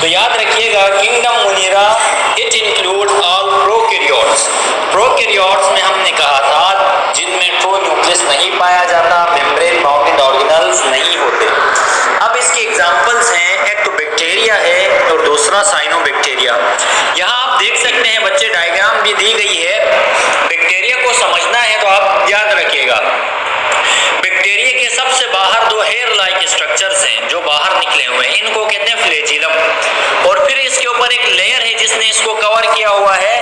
तो याद रखिएगा kingdom Munira it include all prokaryotes. Prokaryotes में हमने कहा था जिनमें ट्रू न्यूक्लियस नहीं पाया जाता, मेम्ब्रेन बाउंडेड ऑर्गेनल्स नहीं होते। अब इसके एग्जांपल्स हैं, एक तो बैक्टीरिया है और दूसरा साइनोबैक्टीरिया। यहाँ आप देख सकते हैं बच्चे, डायग्राम भी दी गई है। बैक्टीरिया को समझना है तो आप याद रखिएगा, बैक्टीरिया के सबसे बाहर दो हेयर लाइक स्ट्रक्चर्स हैं जो बाहर निकले हुए हैं, इनको कहते हैं फ्लैजिलम। और फिर इसके ऊपर एक लेयर है जिसने इसको कवर किया हुआ है,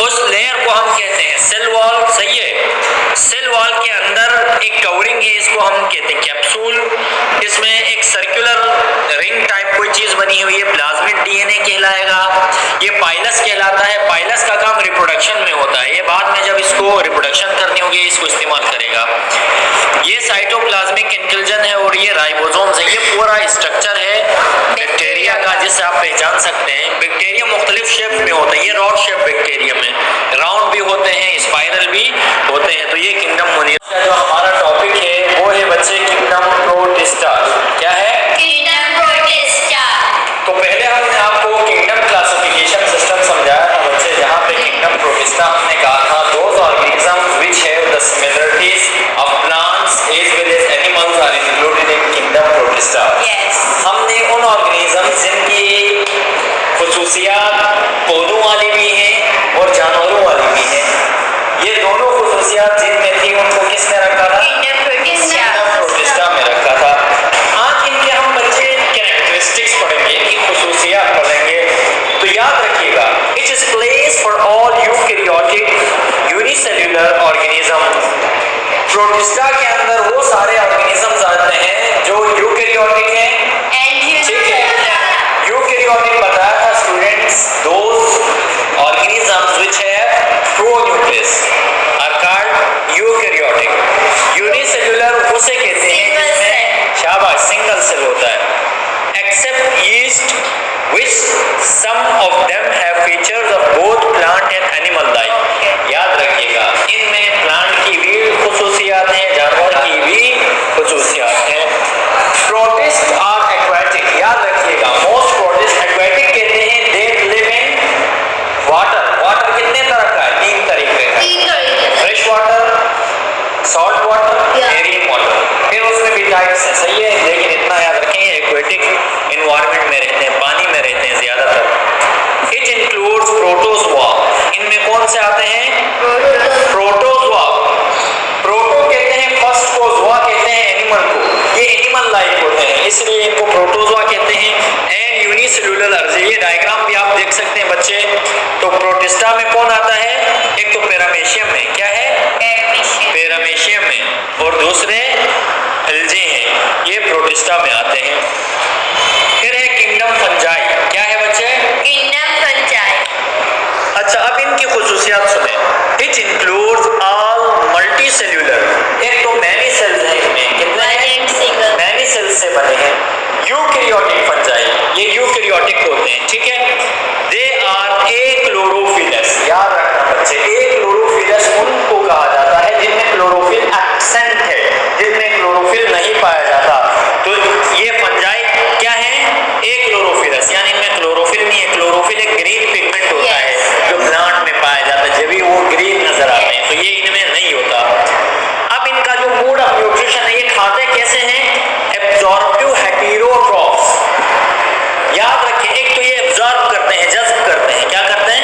उस लेयर को हम कहते हैं सेल वॉल। सही है, सेल वॉल के अंदर एक कवरिंग है, इसको हम कहते हैं कैप्सूल। इसमें एक सर्कुलर रिंग टाइप कोई चीज बनी हुई है, प्लाज्मिड डीएनए कहलाएगा। ये पाइलस कहलाता है। पाइलस का काम रिप्रोडक्शन में होता है, ये बाद में जब इसको रिप्रोडक्शन करनी होगी इसको इस्तेमाल करेगा। ये साइटोप्लाज्मिक इंटेलिजेंस है और ये राइबोसोम्स है। ये पूरा स्ट्रक्चर है बैक्टीरिया का जिससे आप पहचान सकते हैं। बैक्टीरिया मुख्तलिफ शेप में होता है, ये रॉड शेप बैक्टीरिया में राउंड भी होते हैं, स्पाइरल भी होते हैं। तो ये किंगडम मुनीरा का जो हमारा टॉपिक है वो है बच्चे किंगडम प्रोटिस्टा। क्या है? Kingdom protista. तो पहले हमने आपको किंगडम क्लासिफिकेशन सिस्टम समझाया था बच्चे, जहाँ पे किंगडम प्रोटिस्टा हमने कहा था those organism which have the similarities of plants as well as animals are included in kingdom Protista. हमने उन ऑर्गेनिज्म जिनकी खुसूसियात पौधों वाली भी हैं और जानवरों वाली भी हैं, ये दोनों खुसूसियात जिनमें थी उनको किसने रखा था? Kingdom protista. प्रोटिस्टा में रखा था। आज इनके हम बच्चे कैरेक्टरिस्टिक्स पढ़ेंगे, इनकी खुसूसियात पढ़ेंगे। तो याद रखिएगा it is place for all eukaryotic unicellular organism. Protista के अंदर वो सारे ऑर्गेनिजम्स आते हैं जो यूकैरियोटिक हैं। ठीक है, यूकैरियोटिक बताया था students, those organisms which have pronucleus are called eukaryotic. Unicellular उसे कहते हैं जिसमें शाबाश सिंगल सेल होता है। Except yeast which some of them have features of both plant and animal life। याद रखिएगा इनमें प्लांट की भी खुसूसियात हैं, जानवर की भी खुसूसियात हैं। Protist are aquatic. याद रखिएगा मोस्ट प्रोटिस्ट एक्वाटिक कहते हैं, they live in water. Water कितने तरह का है? 3 तरीके का, fresh water, salt water, marine water. फिर उसमें भी टाइप्स हैं, सही है, लेकिन इतना याद रखेंगे एक्वाटिक इन्वायरमेंट में रहते हैं, पानी में रहते हैं ज्यादातर। It includes protozoa. इनमें कौन से आते हैं? प्रोटोजोआ। प्रोटो कहते हैं फर्स्ट को, जोआ कहते हैं एनिमल को। ये एनिमल लाइफ होते हैं इसलिए इनको प्रोटोजोआ कहते हैं। एंड यूनिसेल्युलर अर्जे, ये डायग्राम भी आप देख सकते हैं बच्चे। तो प्रोटिस्टा में कौन आता है? एक तो पैरामेशियम में, क्या है? पैरामेशियम में, और दूसरे एल्जे हैं, ये प्रोटिस्टा में आते हैं। फिर है किंगडम फंजाई। क्या है बच्चे? Kingdom fungi. अच्छा, अब इनकी खुसूसियात सुने। It includes all multi cellular. एक तो मैनी सेल्स हैं इनमें, कितने हैं? मैनी सेल्स से बने हैं। यूकैरियोटिक फंजाई, ये यूकैरियोटिक होते हैं, ठीक है। They are achlorophyllous. याद रखना बच्चे, एक्लोरोफिलस उनको कहा जाता है जिनमें क्लोरोफिल एब्सेंट है, जिनमें क्लोरोफिल नहीं पाया जाता। तो ये फंजाई क्या है? एक्लोरोफिलस, यानी इनमें क्लोरोफिल नहीं है। क्लोरोफिल एक ग्रीन पिगमेंट होता है जो प्लांट में पाया जाता है, जब भी वो ग्रीन नजर आते हैं, तो ये इनमें नहीं होता। अब इनका जो मोड ऑफ न्यूट्रिशन है, ये खाते कैसे हैं? Absorptive heterotrophs. याद रखें, एक तो ये एब्जॉर्ब करते हैं, जज्ब करते हैं। क्या करते हैं?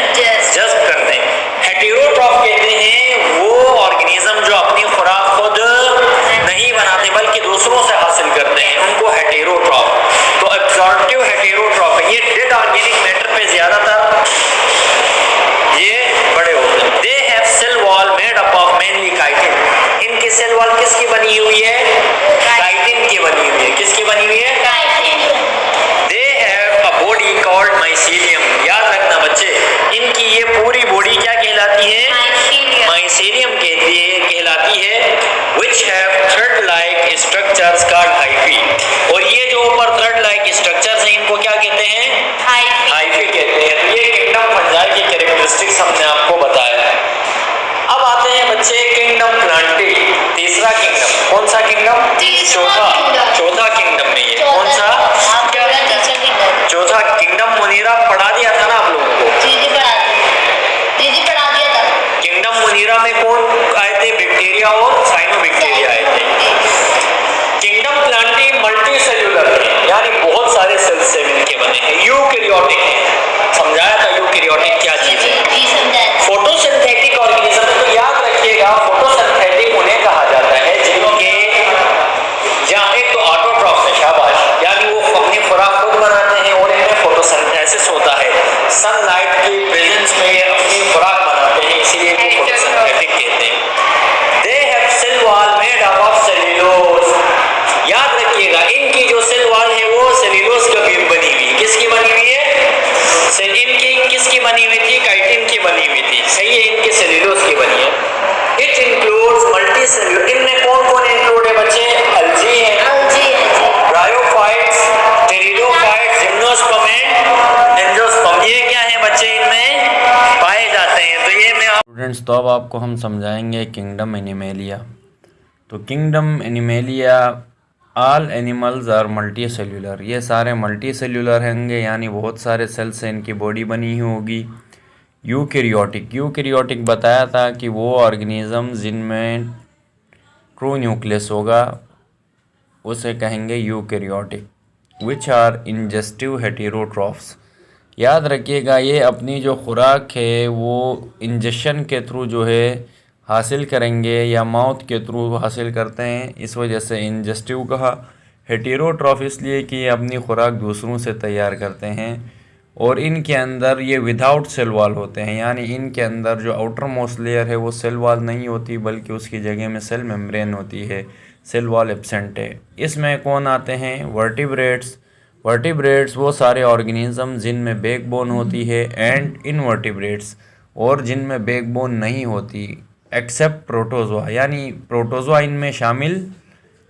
जज्ब करते हैं। हेटेरोट्रॉफ कहते हैं वो ऑर्गेनिज्म जो अपनी खुराक खुद नहीं बनाते बल्कि दूसरों से हासिल करते हैं, उनको हेटेरोट्रॉफ खुराक खुद बनाते हैं और इनमें फोटोसिंथेसिस होता है, सनलाइट की प्रेजेंस में ये अपनी खुराक बनाते हैं, इसीलिए इनको फोटोसिंथेटिक कहते हैं। They have cell wall made up of cellulose. याद रखिएगा इनकी जो सेल वॉल है वो सेल्यूलोज की बनी हुई, किसकी बनी हुई है? इनकी किसकी बनी हुई थी? काइटिन की बनी हुई थी, सही है, इनकी सेल्यूलोज की बनी है। इट इंक्लूड्स मल्टी सेल्यूलर, इनमें कौन कौन इंक्लूड है बच्चे? अल्जी है, bryophytes, pteridophytes, gymnosperm and angiosperm, ये क्या है बच्चे इनमें पाए जाते हैं। तो ये मैं स्टूडेंट्स, तो अब आपको हम समझाएंगे किंगडम एनिमेलिया। तो kingdom Animalia, all animals are multicellular, ये सारे मल्टी सेल्यूलर होंगे, यानी बहुत सारे सेल से इनकी बॉडी बनी हुई होगी। यूकैरियोटिक बताया था कि वो ऑर्गेनिज्म जिनमें ट्रू न्यूक्लियस होगा उसे कहेंगे eukaryotic. Which are ingestive heterotrophs. याद रखिएगा ये अपनी जो खुराक है वो इंजेक्शन के थ्रू जो है हासिल करेंगे या माउथ के थ्रू हासिल करते हैं, इस वजह से इंजेस्टिव कहा। हेटेरोट्रॉफ इसलिए कि ये अपनी खुराक दूसरों से तैयार करते हैं और इनके अंदर ये विदाउट सेल वॉल होते हैं, यानी इनके अंदर जो आउटर मोस्ट लेयर है वो सेल वॉल नहीं होती बल्कि उसकी जगह में सेल मेम्ब्रेन होती है, सेल वॉल एब्सेंट है। इसमें कौन आते हैं? वर्टिब्रेट्स वो सारे ऑर्गेनिज्म जिनमें बैकबोन होती है, एंड इनवर्टिब्रेट्स और जिनमें बैकबोन नहीं होती, एक्सेप्ट प्रोटोजोआ, यानी प्रोटोजोआ इनमें शामिल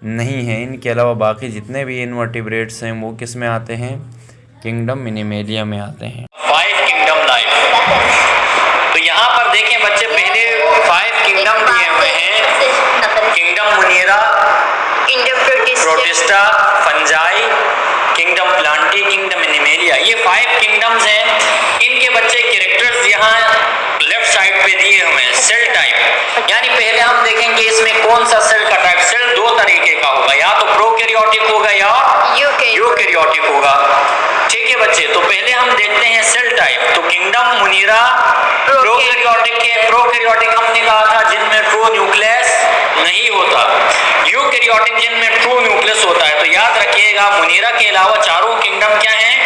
नहीं है। इनके अलावा बाकी जितने भी इनवर्टिब्रेट्स हैं वो किस में आते हैं? किंगडम एनिमेलिया में आते हैं। 5 किंगडम लाइफ। तो यहाँ पर देखें बच्चे, पहले 5 किंगडम दिए हुए हैं, kingdom Munira, protista, fungi, kingdom Plantae, kingdom animalia, ये 5 किंगडम्स हैं। इनके बच्चे कैरेक्टर्स यहाँ लेफ्ट साइड पे दिए हुए हैं। सेल टाइप, यानी पहले हम देखेंगे इसमें कौन सा सेल का टाइप। सेल दो तरीके का होगा, या तो प्रोकैरियोटिक होगा या यूकैरियोटिक होगा, ठीक है बच्चे। तो पहले हम देखते हैं सेल टाइप। तो किंगडम मुनीरा प्रोकैरियोटिक है। प्रोकैरियोटिक हमने कहा था जिनमें ट्रू न्यूक्लियस नहीं होता, यूकैरियोटिक जिनमें ट्रू न्यूक्लियस होता है। तो याद रखिएगा मुनीरा के अलावा चारों किंगडम क्या हैं?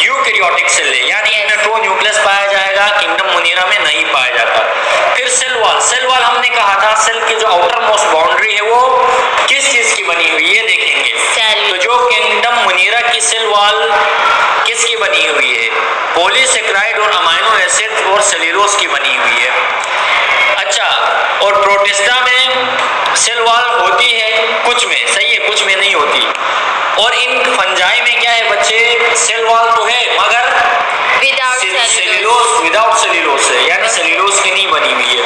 यूकैरियोटिक सेल है, यानी इनमें ट्रू न्यूक्लियस पाया जाएगा, किंगडम मुनीरा में नहीं पाया जाता। फिर सेल वॉल हमने कहा था सेल की जो आउटर मोस्ट बाउंड्री है वो किस चीज की बनी हुई है देखेंगे। तो जो किंगडम मुनीरा की सेल वॉल किसकी बनी हुई है? पॉलीसेकेराइड और अमाइनो एसिड और सेल्यूलोज की बनी हुई है। अच्छा, और प्रोटिस्टा में सेल वॉल होती है कुछ में, सही है, कुछ में नहीं होती। और इन फंजाई में क्या है बच्चे? सेल वॉल तो है मगर विदाउट सेल्यूलोज है, यानी सेल्यूलोज की नहीं बनी हुई है।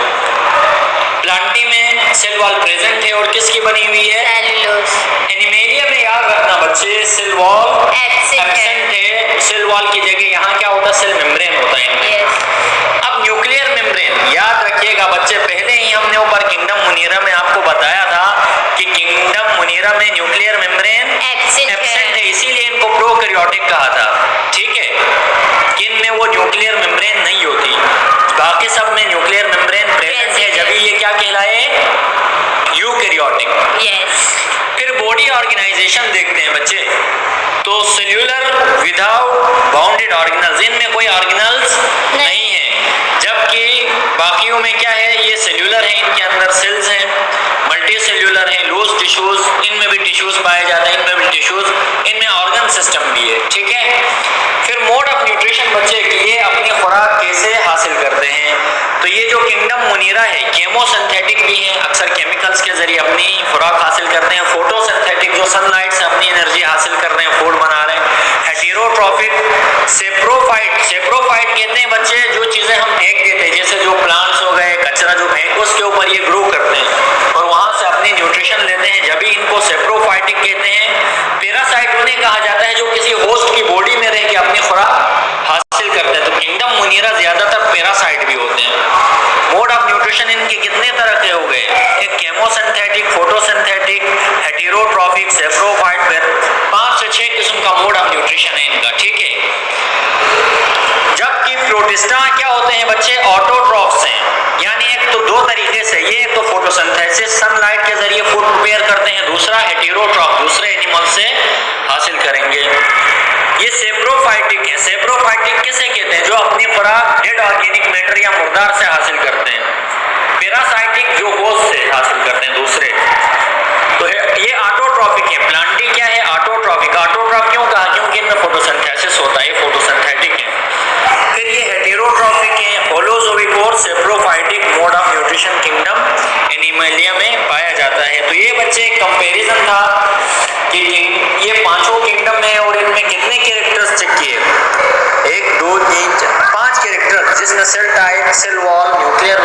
प्लांटी में सेल वॉल प्रेजेंट है और किसकी बनी हुई है? एनिमेलिया में याद रखना बच्चे सेल वॉल एब्सेंट है, सेल वॉल की जगह यहाँ क्या होता है? सेल मेम्ब्रेन होता है इनमें। अब न्यूक्लियर मेम्ब्रेन याद रखिएगा बच्चे, पहले ही हमने ऊपर किंगडम मुनीरा में आपको बताया था कि किंगडम मुनीरा में न्यूक्लियर मेम्ब्रेन एब्सेंट है, इसीलिए इनको प्रोकैरियोटिक कहा था, ठीक है। इनमें वो न्यूक्लियर मेम्ब्रेन नहीं होती, बाकी सब में न्यूक्लियर मेम्ब्रेन प्रेजेंट है, जब ये क्या कहलाए? यूकैरियोटिक। फिर बॉडी ऑर्गेनाइजेशन देखते हैं बच्चे। तो सेल्यूलर विदाउट बाउंडेड ऑर्गेनल्स, इनमें कोई ऑर्गेनल्स नहीं है, जबकि बाकियों में क्या है? ये सेल्यूलर है, इनके अंदर सेल्स हैं, मल्टी सेल्यूलर है, लूज टिश्यूज, इनमें भी टिश्यूज पाए जाते हैं, इनमें भी टिश्यूज, इनमें ऑर्गन सिस्टम भी है, ठीक है। फिर मोड ऑफ न्यूट्रिशन बच्चे कि ये अपनी खुराक कैसे हासिल करते हैं। तो ये जो किंगडम मुनीरा है केमोसिंथेटिक भी है, अक्सर केमिकल्स के जरिए अपनी खुराक हासिल करते हैं। फोटोसिंथेटिक जो सनलाइट से अपनी एनर्जी हासिल कर रहे हैं, फूड बना रहे हैं। हेटेरोट्रॉफिक, सेप्रोफाइट कहते हैं बच्चे जो चीजें हम फेंक देते हैं, जैसे जो प्लांट्स हो गए, कचरा जो फेंको उसके ऊपर ये ग्रो करते हैं और वहां से अपनी न्यूट्रिशन लेते हैं, जब भी इनको सेप्रोफाइटिक कहते हैं। पैरासाइट उन्हें कहा जाता है जो किसी होस्ट की बॉडी में रह के अपनी खुराक हासिल करते हैं। तो किंगडम मुनीरा ज्यादातर पैरासाइट भी होते हैं। मोड ऑफ न्यूट्रिशन इनके कितने तरह के हो गए? एक केमोसिंथेटिक, फोटोसिंथेटिक, हेटेरोट्रॉफिक, सेप्रोफाइट, 5 से 6 किस्म का मोड ऑफ न्यूट्रिशन है इनका, ठीक है। जबकि प्रोटिस्टा क्या होते हैं बच्चे? ऑटोट्रॉफ्स हैं, यानी एक तो दो तरीके से, ये एक तो फोटोसिंथेसिस सनलाइट के जरिए फूड प्रिपेयर करते हैं, दूसरा हेटेरोट्रॉफ, दूसरे एनिमल से हासिल करेंगे। ये सेप्रोफाइटिक है। सेप्रोफाइटिक किसे कहते हैं? जो अपनी खुराक डेड ऑर्गेनिक मैटर या मुर्दार से हासिल करते हैं। पैरासाइटिक जो होस्ट से हासिल करते हैं दूसरे। तो ये ऑटोट्रॉफिक है। प्लांटी क्या है? ऑटोट्रॉफिक। ऑटोट्रॉफ क्यों कहा? क्योंकि इनमें फोटोसिंथेसिस होता है, फोटोसिंथेटिक है। फिर ये हेटेरोट्रॉफिक है। होलोजोइक और saprophytic mode of nutrition kingdom Animalia में पाया जाता है। तो ये बच्चे एक कंपैरिजन था कि ये पांचों किंगडम है और इनमें कितने कैरेक्टर्स चेक किए? 1 2 3 4 5 कैरेक्टर, जिसमें cell type, cell wall, nuclear